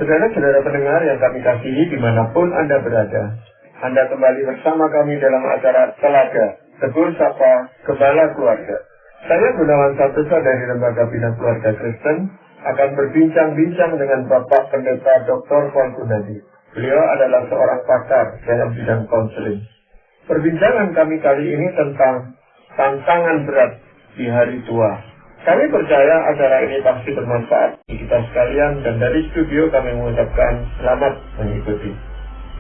Saudara-saudara pendengar yang kami kasihi dimanapun Anda berada, Anda kembali bersama kami dalam acara Telaga, Tegur Sapa Gembala Keluarga. Saya Gunawan Santosa dari Lembaga Bina Keluarga Kristen akan berbincang-bincang dengan Bapak Pendeta Dr. Paul Gunadi. Beliau adalah seorang pakar dalam bidang konseling. Perbincangan kami kali ini tentang tantangan berat di hari tua. Kami percaya acara ini pasti bermanfaat bagi kita sekalian, dan dari studio kami mengucapkan selamat mengikuti.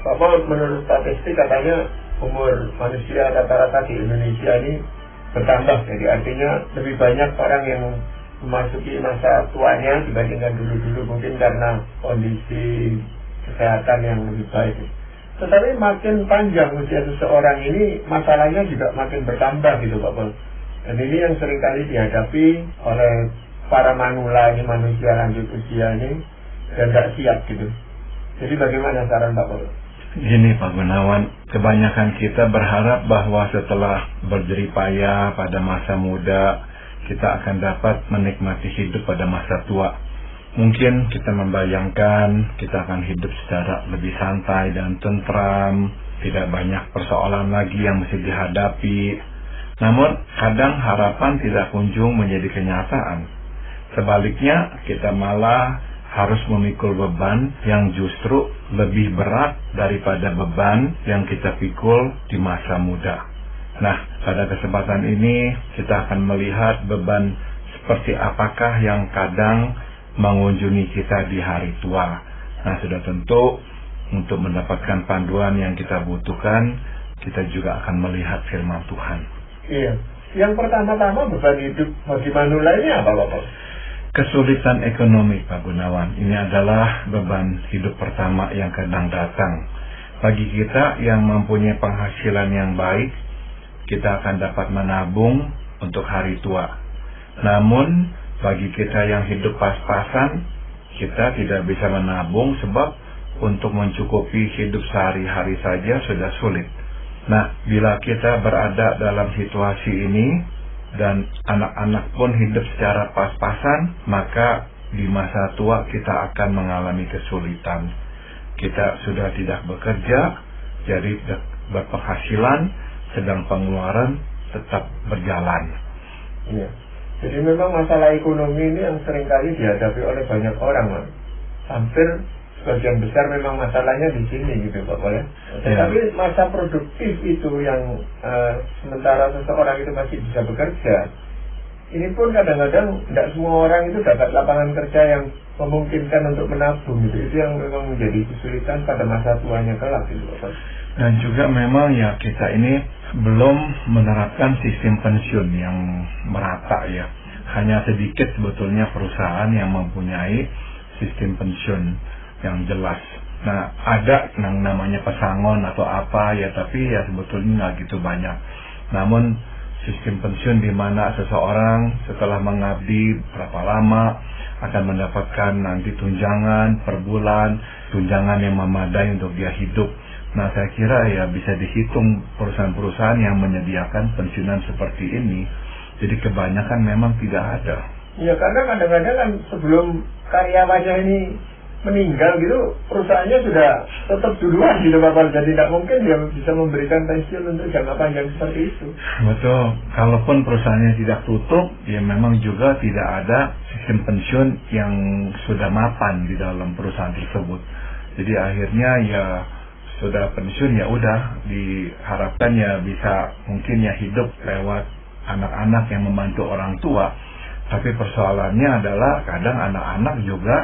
Pak Paul, menurut statistik katanya umur manusia rata-rata di Indonesia ini bertambah. Jadi artinya lebih banyak orang yang memasuki masa tuanya dibandingkan dulu-dulu, mungkin karena kondisi kesehatan yang lebih baik. Tetapi makin panjang usia seseorang ini, masalahnya juga makin bertambah gitu Pak Paul. Dan ini yang seringkali dihadapi oleh para manula ini, manusia lanjut usia ini, dan tidak siap gitu. Jadi bagaimana saran Pak Paul? Gini Pak Gunawan, kebanyakan kita berharap bahwa setelah berjeripaya pada masa muda, kita akan dapat menikmati hidup pada masa tua. Mungkin kita membayangkan kita akan hidup secara lebih santai dan tentram, tidak banyak persoalan lagi yang mesti dihadapi. Namun, kadang harapan tidak kunjung menjadi kenyataan. Sebaliknya, kita malah harus memikul beban yang justru lebih berat daripada beban yang kita pikul di masa muda. Nah, pada kesempatan ini, kita akan melihat beban seperti apakah yang kadang mengunjungi kita di hari tua. Nah, sudah tentu untuk mendapatkan panduan yang kita butuhkan, kita juga akan melihat firman Tuhan. Iya. Yang pertama-tama beban hidup bagi manula ini apa Bapak? Kesulitan ekonomi Pak Gunawan. Ini adalah beban hidup pertama yang kadang datang. Bagi kita yang mempunyai penghasilan yang baik, kita akan dapat menabung untuk hari tua. Namun, bagi kita yang hidup pas-pasan, kita tidak bisa menabung sebab untuk mencukupi hidup sehari-hari saja sudah sulit. Nah, bila kita berada dalam situasi ini dan anak-anak pun hidup secara pas-pasan, maka di masa tua kita akan mengalami kesulitan. Kita sudah tidak bekerja, jadi berpenghasilan, sedang pengeluaran tetap berjalan. Iya. Jadi memang masalah ekonomi ini yang seringkali dihadapi oleh banyak orang, Mas. Hampir sebagian besar memang masalahnya di sini gitu Pak Paul ya. Tetapi masa produktif itu yang sementara seseorang itu masih bisa bekerja, ini pun kadang-kadang tidak semua orang itu dapat lapangan kerja yang memungkinkan untuk menabung gitu. Itu yang memang menjadi kesulitan pada masa tuanya kelak gitu Pak Paul. Dan juga memang ya kita ini belum menerapkan sistem pensiun yang merata ya. Hanya sedikit sebetulnya perusahaan yang mempunyai sistem pensiun yang jelas. Nah, ada yang namanya pesangon atau apa ya, tapi ya sebetulnya nggak gitu banyak. Namun sistem pensiun di mana seseorang setelah mengabdi berapa lama akan mendapatkan nanti tunjangan per bulan, tunjangan yang memadai untuk dia hidup. Nah, saya kira ya bisa dihitung perusahaan-perusahaan yang menyediakan pensiunan seperti ini. Jadi kebanyakan memang tidak ada. Ya, karena kadang-kadang kan sebelum karyawannya ini meninggal gitu, perusahaannya sudah tetap duluan gitu Bapak. Jadi tidak mungkin dia bisa memberikan pensiun untuk jangka panjang seperti itu. Betul. Kalaupun perusahaannya tidak tutup, ya memang juga tidak ada sistem pensiun yang sudah mapan di dalam perusahaan tersebut. Jadi akhirnya ya sudah pensiun ya udah, diharapkan ya bisa mungkin ya hidup lewat anak-anak yang membantu orang tua. Tapi persoalannya adalah kadang anak-anak juga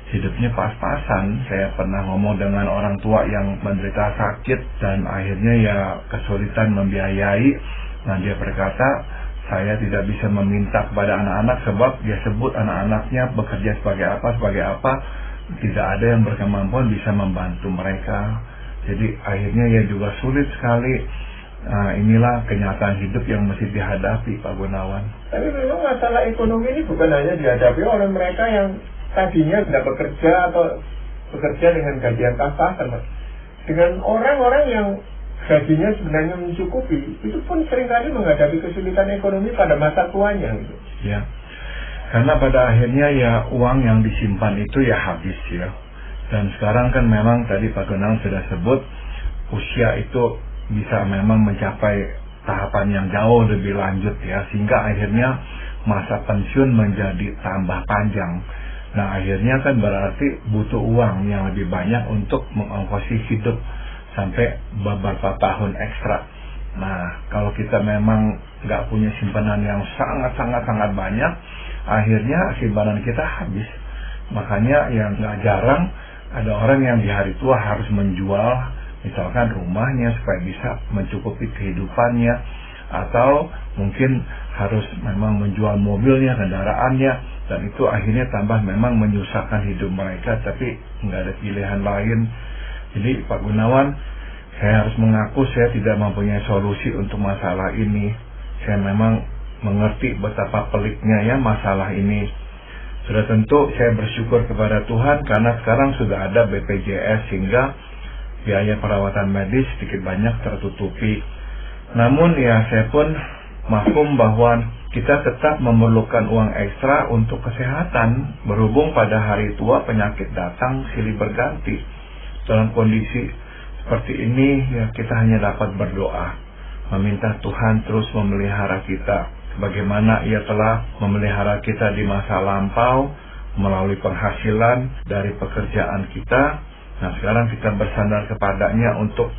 hidupnya pas-pasan. Saya pernah ngomong dengan orang tua yang menderita sakit dan akhirnya ya kesulitan membiayai. Nah, dia berkata, saya tidak bisa meminta kepada anak-anak sebab dia sebut anak-anaknya bekerja sebagai apa, tidak ada yang berkemampuan bisa membantu mereka. Jadi akhirnya ya juga sulit sekali. Nah, inilah kenyataan hidup yang mesti dihadapi Pak Gunawan. Tapi memang masalah ekonomi ini bukan hanya dihadapi oleh mereka yang tadinya tidak bekerja atau bekerja dengan gaji yang pas-pasan, Mas. Dengan orang-orang yang gajinya sebenarnya mencukupi, itu pun seringkali menghadapi kesulitan ekonomi pada masa tuanya gitu. Ya, karena pada akhirnya ya uang yang disimpan itu ya habis ya. Dan sekarang kan memang tadi Pak Gunawan sudah sebut, usia itu bisa memang mencapai tahapan yang jauh lebih lanjut ya, sehingga akhirnya masa pensiun menjadi tambah panjang. Nah akhirnya kan berarti butuh uang yang lebih banyak untuk mengongkosi hidup sampai beberapa tahun ekstra. Nah kalau kita memang nggak punya simpanan yang sangat banyak, akhirnya simpanan kita habis. Makanya yang nggak jarang ada orang yang di hari tua harus menjual misalkan rumahnya supaya bisa mencukupi kehidupannya, atau mungkin harus memang menjual mobilnya, kendaraannya, dan itu akhirnya tambah memang menyusahkan hidup mereka, tapi nggak ada pilihan lain. Jadi Pak Gunawan, saya harus mengaku saya tidak mempunyai solusi untuk masalah ini. Saya memang mengerti betapa peliknya ya masalah ini. Sudah tentu saya bersyukur kepada Tuhan karena sekarang sudah ada BPJS sehingga biaya perawatan medis sedikit banyak tertutupi. Namun ya saya pun maklum bahwa kita tetap memerlukan uang ekstra untuk kesehatan, berhubung pada hari tua penyakit datang silih berganti. Dalam kondisi seperti ini ya kita hanya dapat berdoa, meminta Tuhan terus memelihara kita sebagaimana Ia telah memelihara kita di masa lampau melalui penghasilan dari pekerjaan kita. Nah sekarang kita bersandar kepadanya untuk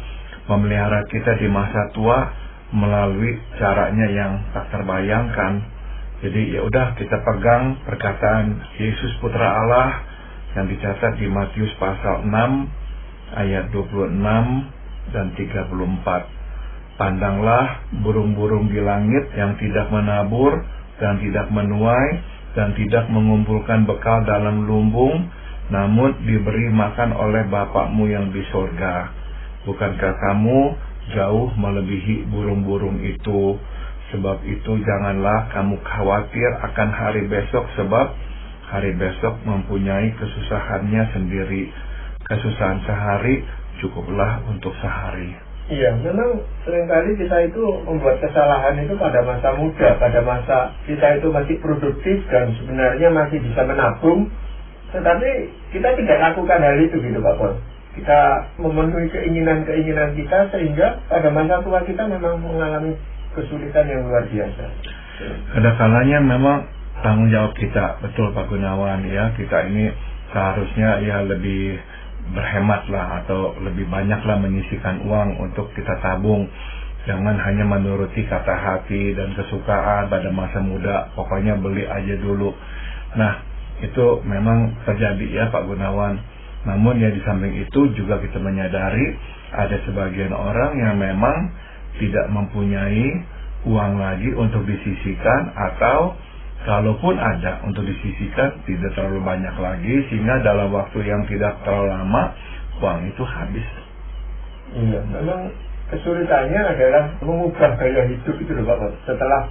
memelihara kita di masa tua melalui caranya yang tak terbayangkan. Jadi ya udah kita pegang perkataan Yesus Putra Allah yang dicatat di Matius pasal 6 ayat 26 dan 34. Pandanglah burung-burung di langit yang tidak menabur dan tidak menuai dan tidak mengumpulkan bekal dalam lumbung, namun diberi makan oleh Bapakmu yang di sorga. Bukankah kamu jauh melebihi burung-burung itu? Sebab itu janganlah kamu khawatir akan hari besok, sebab hari besok mempunyai kesusahannya sendiri. Kesusahan sehari cukuplah untuk sehari. Iya, memang seringkali kita itu membuat kesalahan itu pada masa muda, pada masa kita itu masih produktif dan sebenarnya masih bisa menabung. Tetapi kita tidak lakukan hal itu gitu Pak Pol. Kita memenuhi keinginan-keinginan kita sehingga pada masa tua kita memang mengalami kesulitan yang luar biasa. Ada kalanya memang tanggung jawab kita, betul Pak Gunawan ya, kita ini seharusnya ya lebih berhemat lah atau lebih banyak lah menyisihkan uang untuk kita tabung. Jangan hanya menuruti kata hati dan kesukaan pada masa muda, pokoknya beli aja dulu. Nah itu memang terjadi ya Pak Gunawan. Namun ya di samping itu juga kita menyadari ada sebagian orang yang memang tidak mempunyai uang lagi untuk disisihkan, atau kalaupun ada untuk disisihkan tidak terlalu banyak lagi, sehingga dalam waktu yang tidak terlalu lama uang itu habis. Iya, memang kesulitannya adalah mengubah gaya hidup itu loh Pak. Setelah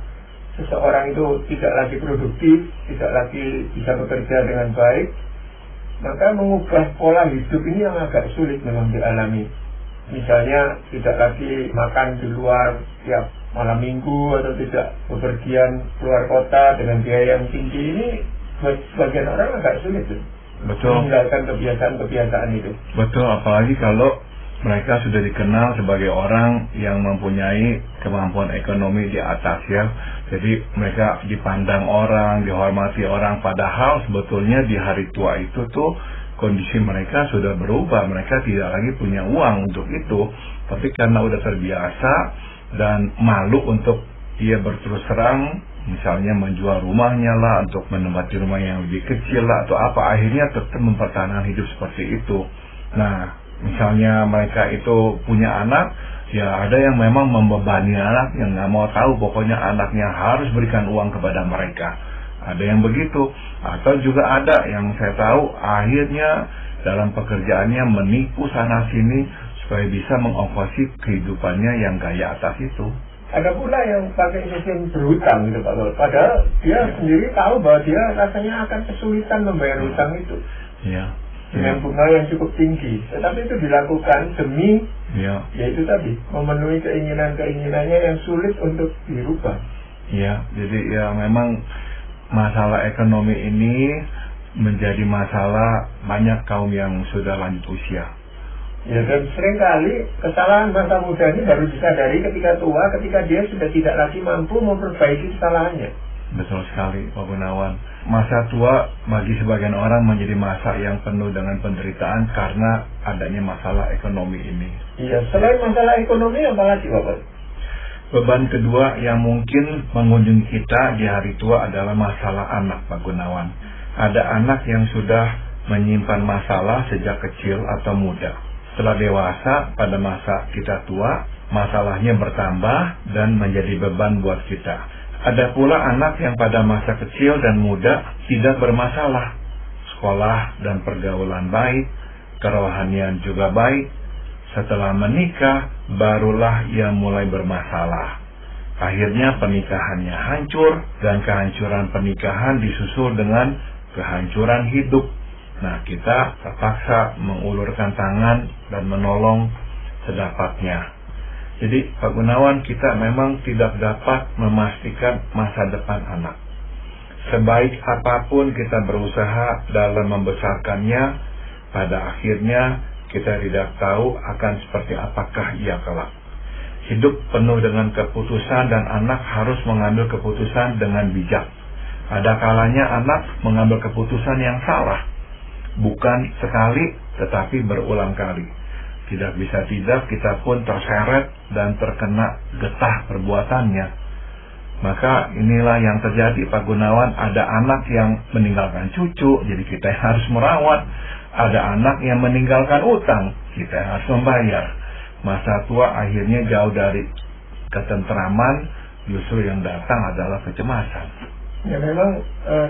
seseorang itu tidak lagi produktif, tidak lagi bisa bekerja dengan baik, maka mengubah pola hidup ini yang agak sulit memang dialami. Misalnya tidak lagi makan di luar tiap malam minggu, atau tidak bepergian keluar kota dengan biaya yang tinggi, ini buat sebagian orang agak sulit tuh. Betul. Meninggalkan kebiasaan-kebiasaan itu. Betul, apalagi kalau mereka sudah dikenal sebagai orang yang mempunyai kemampuan ekonomi di atas ya. Jadi mereka dipandang orang, dihormati orang, padahal sebetulnya di hari tua itu tuh kondisi mereka sudah berubah. Mereka tidak lagi punya uang untuk itu, tapi karena udah terbiasa dan malu untuk dia berterus terang, misalnya menjual rumahnya lah untuk menempati rumah yang lebih kecil lah atau apa, akhirnya tetap mempertahankan hidup seperti itu. Nah, misalnya mereka itu punya anak, ya ada yang memang membebani anak, yang nggak mau tahu, pokoknya anaknya harus berikan uang kepada mereka. Ada yang begitu. Atau juga ada yang saya tahu akhirnya dalam pekerjaannya menipu sana sini supaya bisa mengongkosi kehidupannya yang gaya atas itu. Ada pula yang pakai sistem berhutang gitu Pak. Padahal dia sendiri tahu bahwa dia rasanya akan kesulitan membayar hutang itu. Iya. Dengan bunga yang cukup tinggi. Tetapi itu dilakukan demi yaitu tadi memenuhi keinginannya yang sulit untuk dirubah. Iya, jadi ya memang masalah ekonomi ini menjadi masalah banyak kaum yang sudah lanjut usia. Ya, dan seringkali kesalahan masa muda ini baru disadari ketika tua, ketika dia sudah tidak lagi mampu memperbaiki kesalahannya. Betul sekali, Pak Gunawan. Masa tua bagi sebagian orang menjadi masa yang penuh dengan penderitaan karena adanya masalah ekonomi ini. Iya, selain masalah ekonomi apa lagi, Bapak? Beban kedua yang mungkin mengunjungi kita di hari tua adalah masalah anak, Pak Gunawan. Ada anak yang sudah menyimpan masalah sejak kecil atau muda. Setelah dewasa, pada masa kita tua, masalahnya bertambah dan menjadi beban buat kita. Ada pula anak yang pada masa kecil dan muda tidak bermasalah. Sekolah dan pergaulan baik, kerohanian juga baik. Setelah menikah, barulah ia mulai bermasalah. Akhirnya pernikahannya hancur, dan kehancuran pernikahan disusul dengan kehancuran hidup. Nah, kita terpaksa mengulurkan tangan dan menolong sedapatnya. Jadi, Pak Gunawan, kita memang tidak dapat memastikan masa depan anak. Sebaik apapun kita berusaha dalam membesarkannya, pada akhirnya kita tidak tahu akan seperti apakah ia kelak. Hidup penuh dengan keputusan dan anak harus mengambil keputusan dengan bijak. Ada kalanya anak mengambil keputusan yang salah. Bukan sekali, tetapi berulang kali. Tidak bisa tidak, kita pun terseret dan terkena getah perbuatannya. Maka inilah yang terjadi, Pak Gunawan. Ada anak yang meninggalkan cucu, jadi kita harus merawat. Ada anak yang meninggalkan utang, kita harus membayar. Masa tua akhirnya jauh dari ketentraman, justru yang datang adalah kecemasan. Ya, memang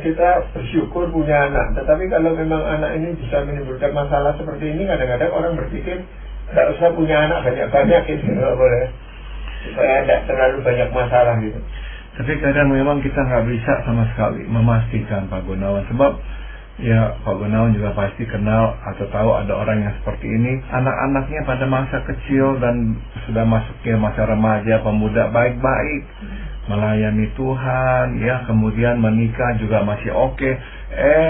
kita bersyukur punya anak, tetapi kalau memang anak ini bisa menimbulkan masalah seperti ini, kadang-kadang orang berpikir tidak usah punya anak banyak-banyak gitu, nggak boleh, supaya tidak terlalu banyak masalah gitu. Tapi kadang memang kita nggak bisa sama sekali memastikan, Pak Gunawan, sebab ya Pak Gunawan juga pasti kenal atau tahu ada orang yang seperti ini. Anak-anaknya pada masa kecil dan sudah masuk ke masa remaja, pemuda, baik-baik, melayani Tuhan, ya, kemudian menikah juga masih oke.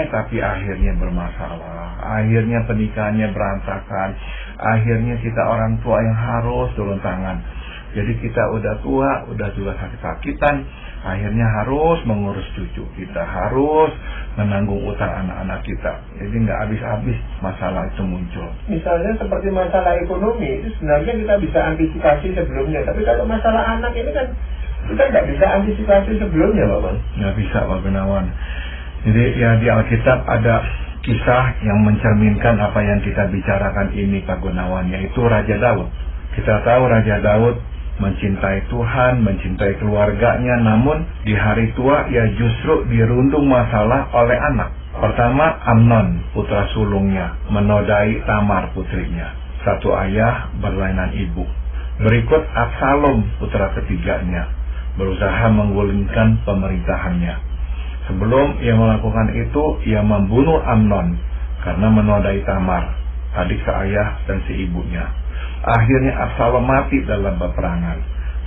Tapi akhirnya bermasalah. Akhirnya pernikahannya berantakan. Akhirnya kita orang tua yang harus turun tangan. Jadi kita udah tua, udah juga sakit-sakitan, akhirnya harus mengurus cucu. Kita harus menanggung utang anak-anak kita. Jadi nggak habis-habis masalah itu muncul. Misalnya seperti masalah ekonomi, itu sebenarnya kita bisa antisipasi sebelumnya. Tapi kalau masalah anak ini kan kita nggak bisa antisipasi sebelumnya, Bapak. Nggak bisa, Pak Gunawan. Jadi ya di Alkitab ada kisah yang mencerminkan apa yang kita bicarakan ini, Pak Gunawan, yaitu Raja Daud. Kita tahu Raja Daud mencintai Tuhan, mencintai keluarganya, namun di hari tua ia justru dirundung masalah oleh anak. Pertama, Amnon, putra sulungnya, menodai Tamar putrinya. Satu ayah berlainan ibu. Berikut Absalom, putra ketiganya, berusaha menggulingkan pemerintahannya. Sebelum ia melakukan itu, ia membunuh Amnon karena menodai Tamar, adik seayah dan si ibunya. Akhirnya Absalom mati dalam peperangan.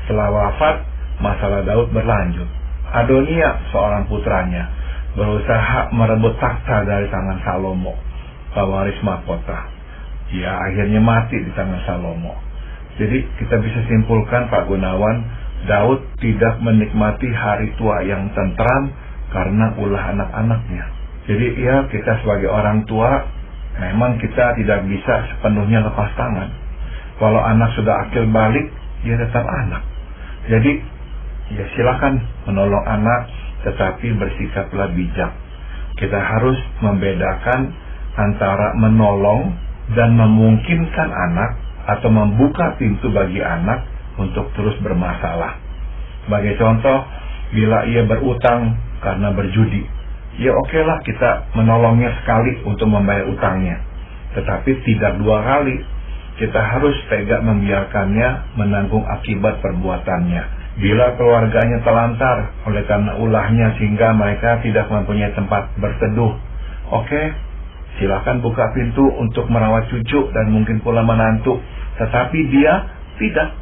Setelah wafat, masalah Daud berlanjut. Adonia, seorang putranya, berusaha merebut takhta dari tangan Salomo, pewaris mahkota. Ia akhirnya mati di tangan Salomo. Jadi kita bisa simpulkan, Pak Gunawan, Daud tidak menikmati hari tua yang tentram karena ulah anak-anaknya. Jadi ya, kita sebagai orang tua memang kita tidak bisa sepenuhnya lepas tangan. Kalau anak sudah akil balik, dia tetap anak. Jadi ya silakan menolong anak, tetapi bersikaplah bijak. Kita harus membedakan antara menolong dan memungkinkan anak atau membuka pintu bagi anak untuk terus bermasalah. Sebagai contoh, bila ia berutang karena berjudi, ya okelah kita menolongnya sekali untuk membayar utangnya, tetapi tidak dua kali. Kita harus tegak membiarkannya menanggung akibat perbuatannya. Bila keluarganya telantar oleh karena ulahnya sehingga mereka tidak mempunyai tempat berteduh, oke, silakan buka pintu untuk merawat cucu dan mungkin pula menantu. Tetapi dia tidak.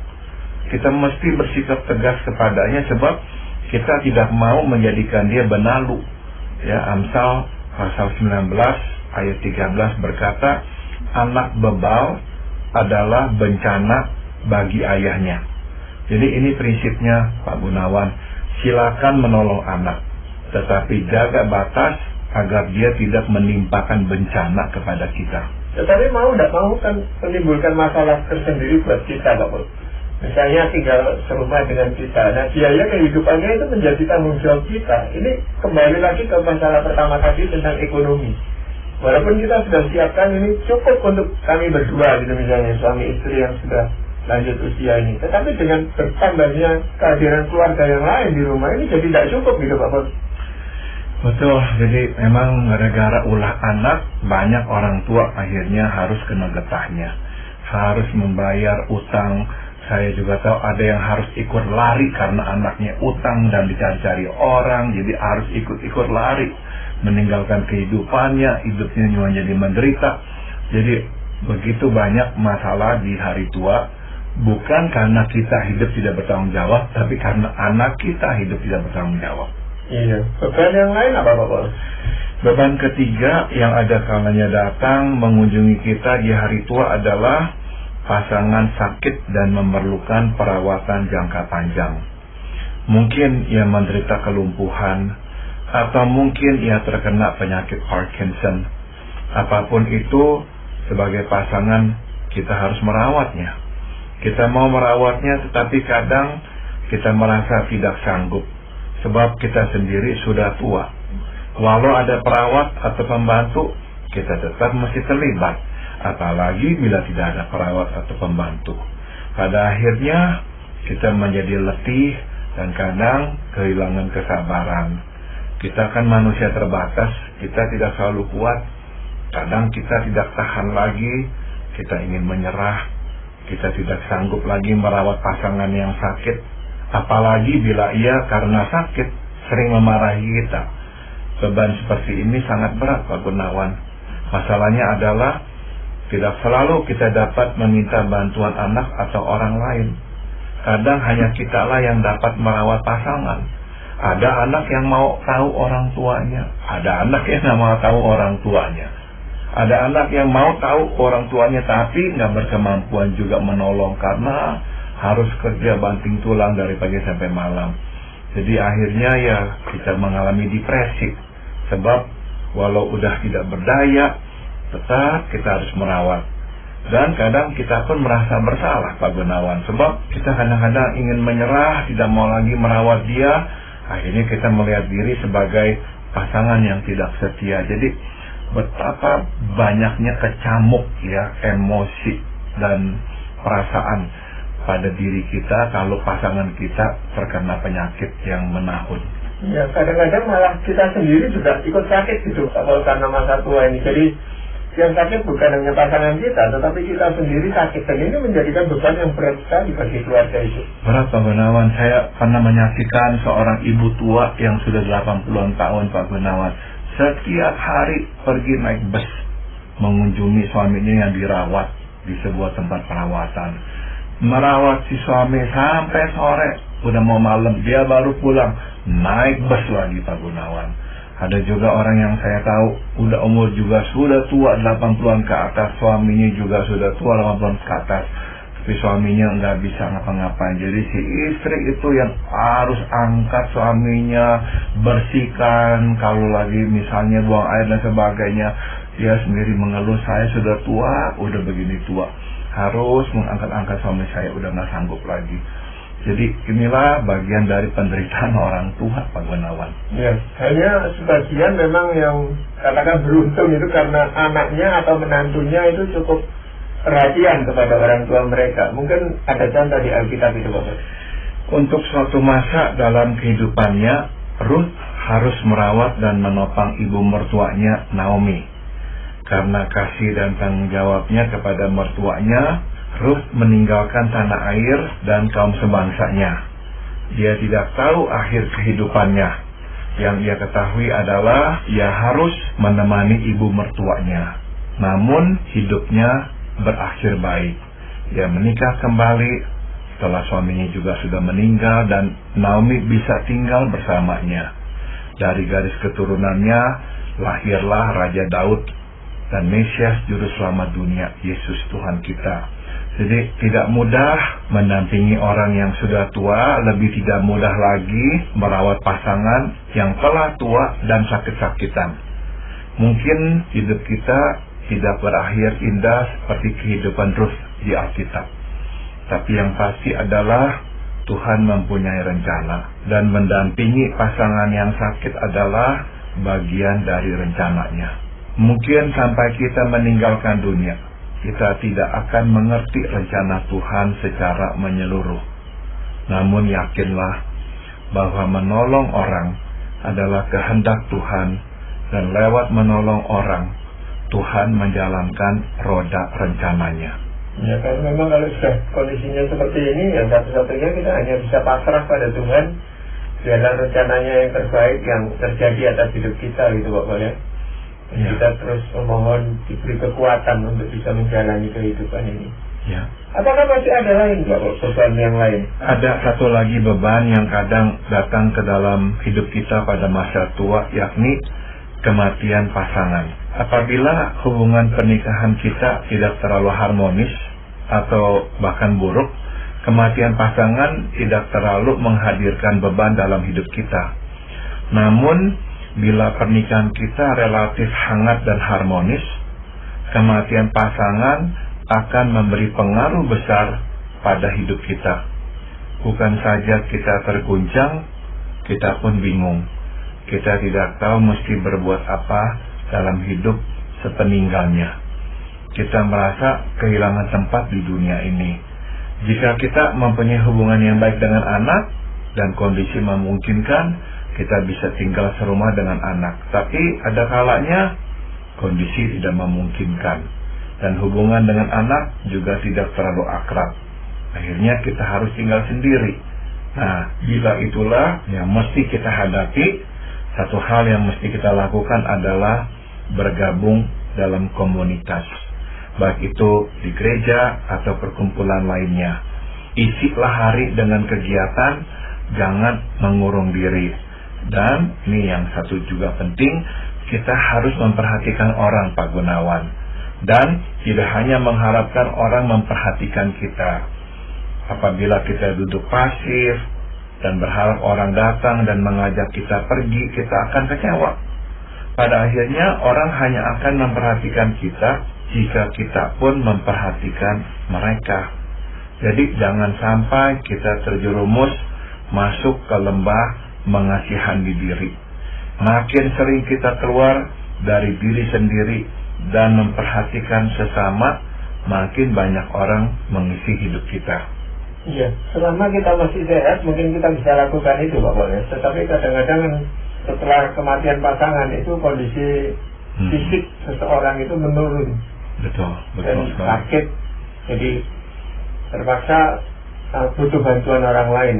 Kita mesti bersikap tegas kepadanya sebab kita tidak mau menjadikan dia benalu. Ya, Amsal pasal 19 ayat 13 berkata, anak bebal adalah bencana bagi ayahnya. Jadi ini prinsipnya Pak Gunawan, silakan menolong anak, tetapi jaga batas agar dia tidak menimpakan bencana kepada kita. Tetapi mau tidak mau kan menimbulkan masalah tersendiri buat kita, Pak Pur. Misalnya tinggal serumah dengan kita, nah biaya kehidupannya itu menjadi tanggung jawab kita. Ini kembali lagi ke masalah pertama tadi tentang ekonomi. Walaupun kita sudah siapkan ini cukup untuk kami berdua gitu, misalnya suami istri yang sudah lanjut usia ini, tetapi dengan bertambahnya kehadiran keluarga yang lain di rumah ini jadi tidak cukup gitu Pak Pur. Betul, jadi memang gara-gara ulah anak, banyak orang tua akhirnya harus kena getahnya, harus membayar utang. Saya juga tahu ada yang harus ikut lari karena anaknya utang dan dicari-cari orang, jadi harus ikut-ikut lari, meninggalkan kehidupannya, hidupnya cuma jadi menderita. Jadi begitu banyak masalah di hari tua, bukan karena kita hidup tidak bertanggung jawab, tapi karena anak kita hidup tidak bertanggung jawab. Iya, beban yang lain apa Bapak? Beban ketiga yang ada kalanya datang mengunjungi kita di hari tua adalah pasangan sakit dan memerlukan perawatan jangka panjang. Mungkin ia menderita kelumpuhan, atau mungkin ia terkena penyakit Parkinson. Apapun itu, sebagai pasangan kita harus merawatnya. Kita mau merawatnya, tetapi kadang kita merasa tidak sanggup, sebab kita sendiri sudah tua. Walau ada perawat atau pembantu, kita tetap mesti terlibat. Apalagi bila tidak ada perawat atau pembantu. Pada akhirnya kita menjadi letih dan kadang kehilangan kesabaran. Kita kan manusia terbatas, kita tidak selalu kuat. Kadang kita tidak tahan lagi, kita ingin menyerah. Kita tidak sanggup lagi merawat pasangan yang sakit. Apalagi bila ia karena sakit sering memarahi kita. Beban seperti ini sangat berat Pak Gunawan. Masalahnya adalah tidak selalu kita dapat meminta bantuan anak atau orang lain. Kadang hanya kitalah yang dapat merawat pasangan. Ada anak yang mau tahu orang tuanya, ada anak yang nggak mau tahu orang tuanya. Ada anak yang mau tahu orang tuanya tapi nggak berkemampuan juga menolong karena harus kerja banting tulang dari pagi sampai malam. Jadi akhirnya ya kita mengalami depresi. Sebab walau udah tidak berdaya, tetap kita harus merawat. Dan kadang kita pun merasa bersalah Pak Gunawan, sebab kita kadang-kadang ingin menyerah, tidak mau lagi merawat dia. Akhirnya kita melihat diri sebagai pasangan yang tidak setia. Jadi betapa banyaknya kecamuk ya, emosi dan perasaan pada diri kita kalau pasangan kita terkena penyakit yang menahun. Ya, kadang-kadang malah kita sendiri juga ikut sakit gitu kalau karena masa tua ini. Jadi yang sakit bukan hanya pasangan kita, tetapi kita sendiri sakit. Dan ini menjadikan beban yang berat sekali bagi keluarga itu. Berat Pak Gunawan. Saya pernah menyaksikan seorang ibu tua yang sudah 80-an tahun Pak Gunawan. Setiap hari pergi naik bus mengunjungi suaminya yang dirawat di sebuah tempat perawatan. Merawat si suami sampai sore, udah mau malam dia baru pulang, naik bus lagi Pak Gunawan. Ada juga orang yang saya tahu udah umur juga sudah tua 80-an ke atas, suaminya juga sudah tua 80-an ke atas, tapi suaminya nggak bisa ngapa-ngapain. Jadi si istri itu yang harus angkat suaminya, bersihkan, kalau lagi misalnya buang air dan sebagainya. Dia sendiri mengeluh, saya sudah tua, udah begini tua, harus mengangkat-angkat suami saya, udah nggak sanggup lagi. Jadi inilah bagian dari penderitaan orang tua Pak Gunawan. Ya, hanya sebagian memang yang katakan beruntung itu karena anaknya atau menantunya itu cukup perhatian kepada orang tua mereka. Mungkin ada contoh di Alkitab itu Bapak. Untuk suatu masa dalam kehidupannya, Ruth harus merawat dan menopang ibu mertuanya Naomi. Karena kasih dan tanggung jawabnya kepada mertuanya, Ruth meninggalkan tanah air dan kaum sebangsanya. Dia tidak tahu akhir kehidupannya. Yang ia ketahui adalah ia harus menemani ibu mertuanya. Namun hidupnya berakhir baik. Dia menikah kembali setelah suaminya juga sudah meninggal dan Naomi bisa tinggal bersamanya. Dari garis keturunannya lahirlah Raja Daud dan Mesias Juru Selamat dunia, Yesus Tuhan kita. Jadi tidak mudah mendampingi orang yang sudah tua, lebih tidak mudah lagi merawat pasangan yang telah tua dan sakit-sakitan. Mungkin hidup kita tidak berakhir indah seperti kehidupan Ruth di Alkitab. Tapi yang pasti adalah Tuhan mempunyai rencana, dan mendampingi pasangan yang sakit adalah bagian dari rencananya. Mungkin sampai kita meninggalkan dunia, kita tidak akan mengerti rencana Tuhan secara menyeluruh. Namun yakinlah bahwa menolong orang adalah kehendak Tuhan, dan lewat menolong orang, Tuhan menjalankan roda rencananya. Ya kan, memang kalau sudah kondisinya seperti ini, yang satu-satunya kita hanya bisa pasrah pada Tuhan. Biarlah rencananya yang terbaik yang terjadi atas hidup kita, gitu Bapak ya. Kita terus memohon diberi kekuatan untuk bisa menjalani kehidupan ini. Ya. Apakah masih ada lain Bapak, beban yang lain? Ada satu lagi beban yang kadang datang ke dalam hidup kita pada masa tua, yakni kematian pasangan. Apabila hubungan pernikahan kita tidak terlalu harmonis atau bahkan buruk, kematian pasangan tidak terlalu menghadirkan beban dalam hidup kita. Namun, bila pernikahan kita relatif hangat dan harmonis, kematian pasangan akan memberi pengaruh besar pada hidup kita. Bukan saja kita terguncang, kita pun bingung. Kita tidak tahu mesti berbuat apa dalam hidup sepeninggalnya. Kita merasa kehilangan tempat di dunia ini. Jika kita mempunyai hubungan yang baik dengan anak dan kondisi memungkinkan, kita bisa tinggal serumah dengan anak. Tapi ada kalanya kondisi tidak memungkinkan, dan hubungan dengan anak juga tidak terlalu akrab. Akhirnya kita harus tinggal sendiri. Nah, bila itulah yang mesti kita hadapi, satu hal yang mesti kita lakukan adalah bergabung dalam komunitas, baik itu di gereja atau perkumpulan lainnya. Isilah hari dengan kegiatan, jangan mengurung diri. Dan ini yang satu juga penting, kita harus memperhatikan orang, Pak Gunawan. Dan tidak hanya mengharapkan orang memperhatikan kita. Apabila kita duduk pasif dan berharap orang datang dan mengajak kita pergi, kita akan kecewa. Pada akhirnya orang hanya akan memperhatikan kita jika kita pun memperhatikan mereka. Jadi jangan sampai kita terjerumus masuk ke lembah mengasihani diri. Makin sering kita keluar dari diri sendiri dan memperhatikan sesama, makin banyak orang mengisi hidup kita. Iya, selama kita masih sehat, mungkin kita bisa lakukan itu Pak Boleh. Tetapi kadang-kadang setelah kematian pasangan itu kondisi fisik seseorang itu menurun. Betul dan sekali. Sakit, jadi terpaksa butuh bantuan orang lain.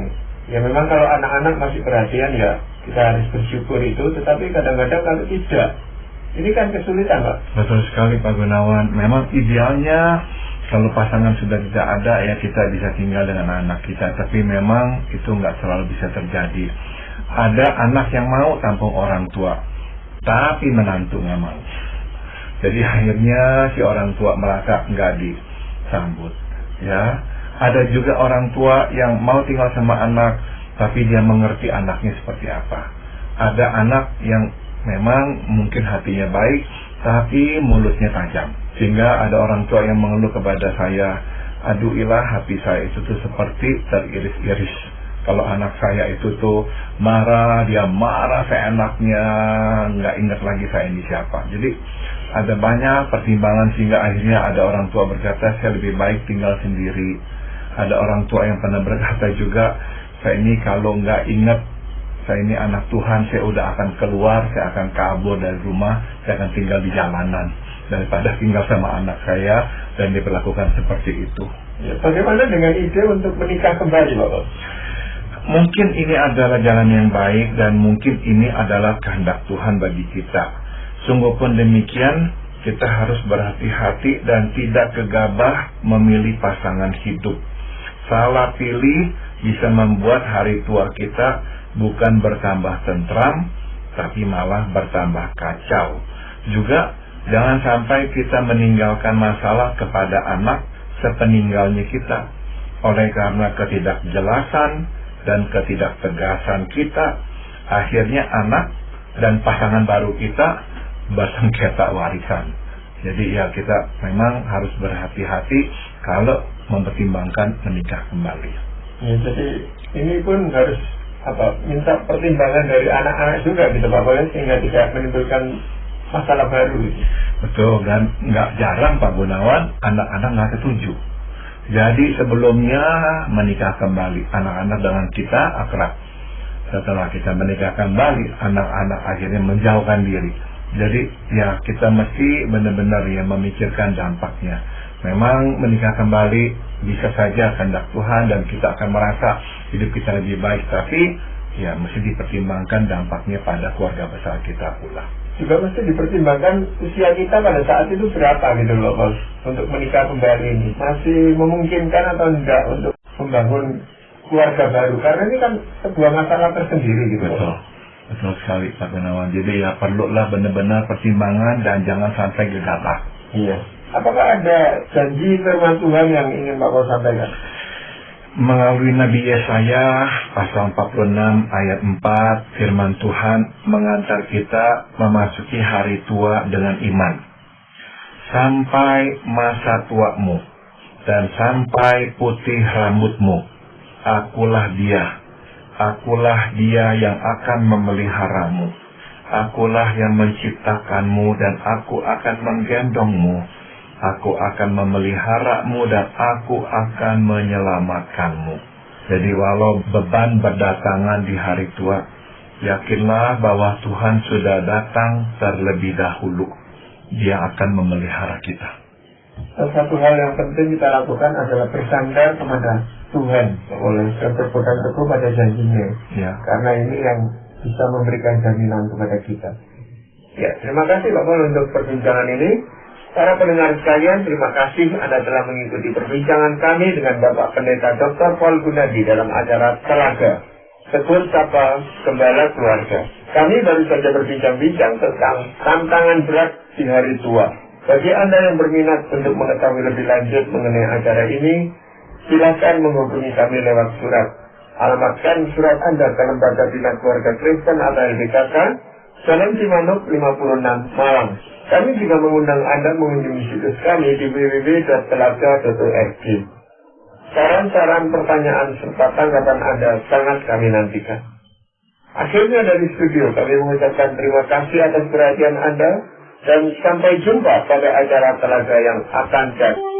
Ya memang kalau anak-anak masih perhatian ya kita harus bersyukur itu. Tetapi kadang-kadang kalau tidak, ini kan kesulitan Pak. Betul sekali Pak Gunawan. Memang idealnya kalau pasangan sudah tidak ada, ya kita bisa tinggal dengan anak kita. Tapi memang itu nggak selalu bisa terjadi. Ada anak yang mau tampung orang tua, tapi menantu nggak mau. Jadi akhirnya si orang tua merasa nggak disambut. Ya, ada juga orang tua yang mau tinggal sama anak, tapi dia mengerti anaknya seperti apa. Ada anak yang memang mungkin hatinya baik, tapi mulutnya tajam. Sehingga ada orang tua yang mengeluh kepada saya, aduh ilah hati saya itu tuh seperti teriris-iris. Kalau anak saya itu tuh marah, dia marah seenaknya, nggak ingat lagi saya ini siapa. Jadi ada banyak pertimbangan sehingga akhirnya ada orang tua berkata, saya lebih baik tinggal sendiri. Ada orang tua yang pernah berkata juga, saya ini kalau nggak ingat saya ini anak Tuhan, saya udah akan keluar, saya akan kabur dari rumah, saya akan tinggal di jalanan daripada tinggal sama anak saya dan diperlakukan seperti itu. Ya, bagaimana dengan ide untuk menikah kembali, Bapak? Mungkin ini adalah jalan yang baik dan mungkin ini adalah kehendak Tuhan bagi kita. Sungguh pun demikian, kita harus berhati-hati dan tidak gegabah memilih pasangan hidup. Salah pilih bisa membuat hari tua kita bukan bertambah tentram, tapi malah bertambah kacau. Juga jangan sampai kita meninggalkan masalah kepada anak sepeninggalnya kita. Oleh karena ketidakjelasan dan ketidaktegasan kita, akhirnya anak dan pasangan baru kita bersengketa warisan. Jadi ya kita memang harus berhati-hati kalau mempertimbangkan menikah kembali. Ya, jadi ini pun harus minta pertimbangan dari anak-anak juga gitu Pak Boy, sehingga tidak menimbulkan masalah baru. Betul, dan nggak jarang Pak Gunawan anak-anak nggak setuju. Jadi sebelumnya menikah kembali, anak-anak dengan kita akrab. Setelah kita menikah kembali, anak-anak akhirnya menjauhkan diri. Jadi ya kita mesti benar-benar ya memikirkan dampaknya. Memang menikah kembali bisa saja kehendak Tuhan dan kita akan merasa hidup kita lebih baik, tapi ya mesti dipertimbangkan dampaknya pada keluarga besar kita pula. Juga mesti dipertimbangkan usia kita pada saat itu berapa gitu loh Bos, untuk menikah kembali ini. Masih memungkinkan atau enggak untuk membangun keluarga baru, karena ini kan sebuah masalah tersendiri gitu. Betul. Betul sekali Pak Gunawan. Jadi ya perlulah benar-benar pertimbangan dan jangan sampai gegabah. Iya. Apakah ada janji firman Tuhan yang ingin Pak Paul sampaikan? Melalui Nabi Yesaya pasal 46 ayat 4, firman Tuhan mengantar kita memasuki hari tua dengan iman. Sampai masa tuamu dan sampai putih rambutmu, akulah dia yang akan memeliharamu. Akulah yang menciptakanmu dan aku akan menggendongmu. Aku akan memeliharamu dan aku akan menyelamatkanmu. Jadi walau beban berdatangan di hari tua, yakinlah bahwa Tuhan sudah datang terlebih dahulu. Dia akan memelihara kita. Salah satu hal yang penting kita lakukan adalah bersandar kepada Tuhan, oleh berpegang teguh pada janjinya. Ya. Karena ini yang bisa memberikan jaminan kepada kita. Ya, terima kasih Pak Paul untuk perbincangan ini. Para pendengar sekalian, terima kasih Anda telah mengikuti perbincangan kami dengan Bapak Pendeta Dr. Paul Gunadi dalam acara Telaga, Tegur Sapa Gembala Keluarga. Kami baru saja berbincang-bincang tentang tantangan berat di hari tua. Bagi Anda yang berminat untuk mengetahui lebih lanjut mengenai acara ini, silakan menghubungi kami lewat surat. Alamatkan surat Anda ke Lembaga Bina Keluarga Kristen atau LBKK, Jalan Cimanuk 56, Malang. Kami juga mengundang Anda mengunjungi situs kami di www.telaga.org. Saran-saran, pertanyaan, serta tanggapan Anda sangat kami nantikan. Akhirnya dari studio kami mengucapkan terima kasih atas perhatian Anda dan sampai jumpa pada acara Telaga yang akan datang.